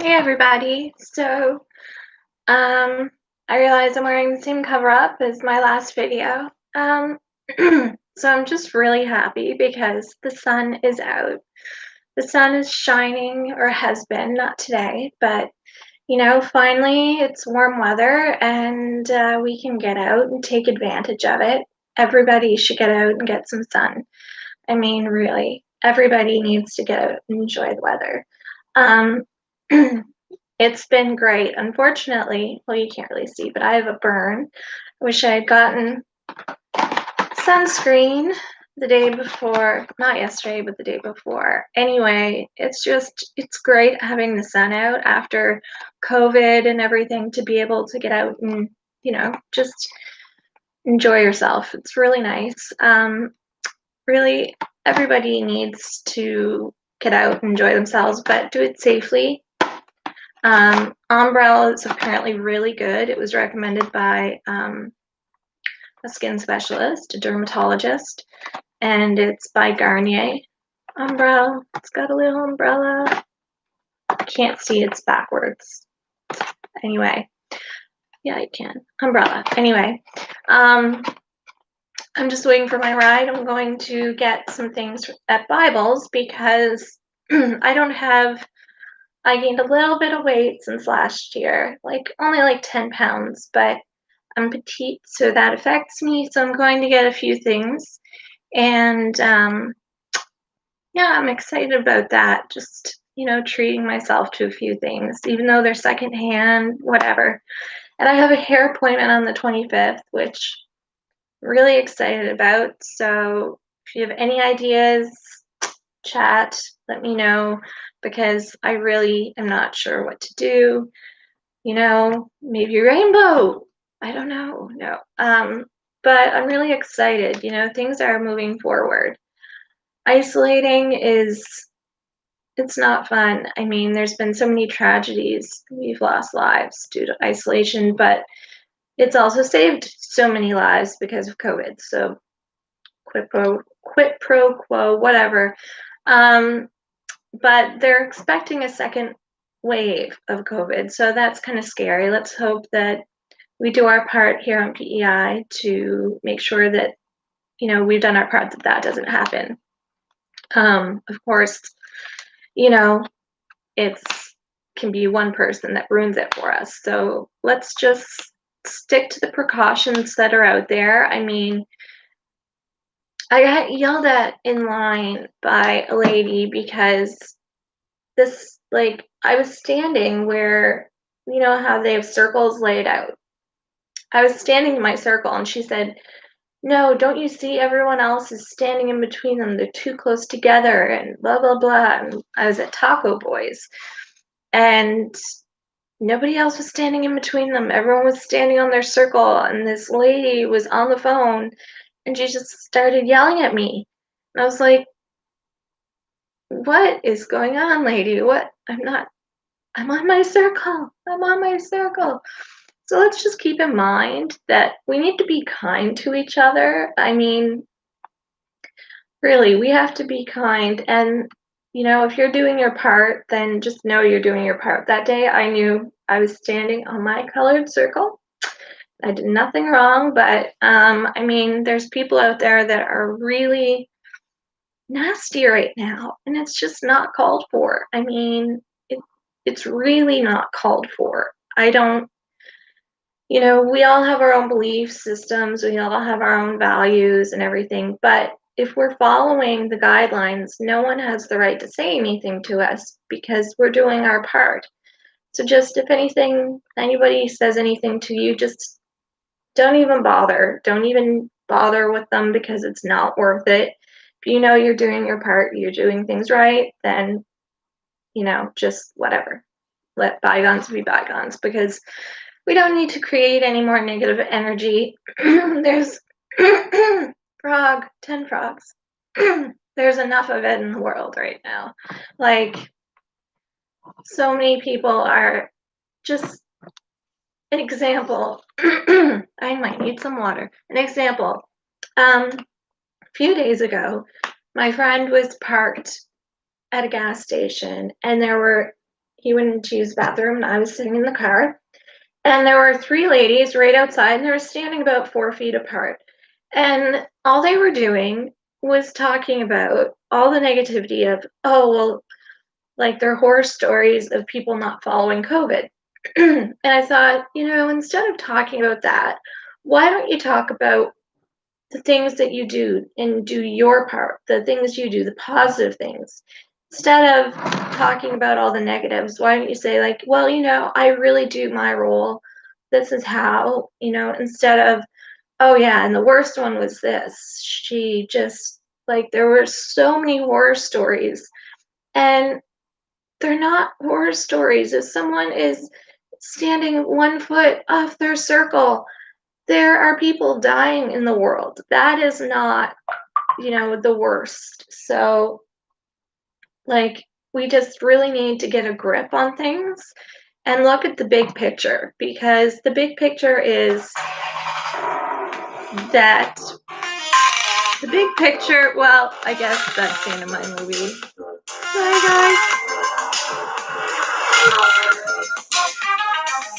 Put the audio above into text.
Hey everybody. Um, I realize I'm wearing the same cover up as my last video. So I'm just really happy because the sun is out. The sun is shining, or has been, not today, but finally it's warm weather and we can get out and take advantage of it. Everybody should get out and get some sun. I mean, really, everybody needs to get out and enjoy the weather. Um, It's been great. Unfortunately, well, you can't really see, but I have a burn. I wish I had gotten sunscreen the day before, not yesterday, but the day before. Anyway, it's great having the sun out after COVID and everything to be able to get out and, just enjoy yourself. It's really nice. Really, everybody needs to get out and enjoy themselves, but do it safely. Umbrella is apparently really good. It was recommended by a skin specialist, a dermatologist, and it's by Garnier. Umbrella. It's got a little umbrella. I can't see, it's backwards. Anyway, yeah, I can. Umbrella. Anyway, I'm just waiting for my ride. I'm going to get some things at Bibles because I gained a little bit of weight since last year, only like 10 pounds, but I'm petite, so that affects me. So I'm going to get a few things. And yeah, I'm excited about that. Just, treating myself to a few things, even though they're secondhand, whatever. And I have a hair appointment on the 25th, which I'm really excited about. So if you have any ideas, chat, let me know because I really am not sure what to do. Maybe rainbow. I don't know. No. But I'm really excited. Things are moving forward. Isolating it's not fun. I mean, there's been so many tragedies. We've lost lives due to isolation, but it's also saved so many lives because of COVID. So quid pro quo, whatever. Um, but they're expecting a second wave of COVID, so that's kind of scary. Let's hope that we do our part here on PEI to make sure that we've done our part that doesn't happen. Of course, you know it's can be one person that ruins it for us. So let's just stick to the precautions that are out there. I mean, I got yelled at in line by a lady because I was standing where, how they have circles laid out. I was standing in my circle and she said, "No, don't you see everyone else is standing in between them? They're too close together," and blah, blah, blah. And I was at Taco Boys and nobody else was standing in between them. Everyone was standing on their circle, and this lady was on the phone and she just started yelling at me. And I was like, "What is going on, lady? What? I'm on my circle. I'm on my circle." So let's just keep in mind that we need to be kind to each other. I mean, really, we have to be kind. And, if you're doing your part, then just know you're doing your part. That day, I knew I was standing on my colored circle. I did nothing wrong, but I mean, there's people out there that are really nasty right now, and it's just not called for. I mean, it's really not called for. I don't we all have our own belief systems, we all have our own values and everything, but if we're following the guidelines, no one has the right to say anything to us because we're doing our part. So just if anybody says anything to you, just don't even bother. Don't even bother with them because it's not worth it. If you know you're doing your part, you're doing things right, then, just whatever. Let bygones be bygones because we don't need to create any more negative energy. There's 10 frogs. There's enough of it in the world right now. Like, so many people are just an example. I might need some water. An example. A few days ago, my friend was parked at a gas station and there were he went to use the bathroom, and I was sitting in the car, and there were 3 ladies right outside, and they were standing about 4 feet apart, and all they were doing was talking about all the negativity of, "Oh, well," like, their horror stories of people not following COVID. And I thought, instead of talking about that, why don't you talk about the things that you do and do your part, the things you do, the positive things. Instead of talking about all the negatives, why don't you say, like, well, I really do my role. This is how, instead of, oh, yeah, and the worst one was this. She just, like, there were so many horror stories, and they're not horror stories. If someone is standing 1 foot off their circle, there are people dying in the world. That is not, the worst. So, like, we just really need to get a grip on things and look at the big picture, because the big picture is that the big picture, well, I guess that's the end of my movie.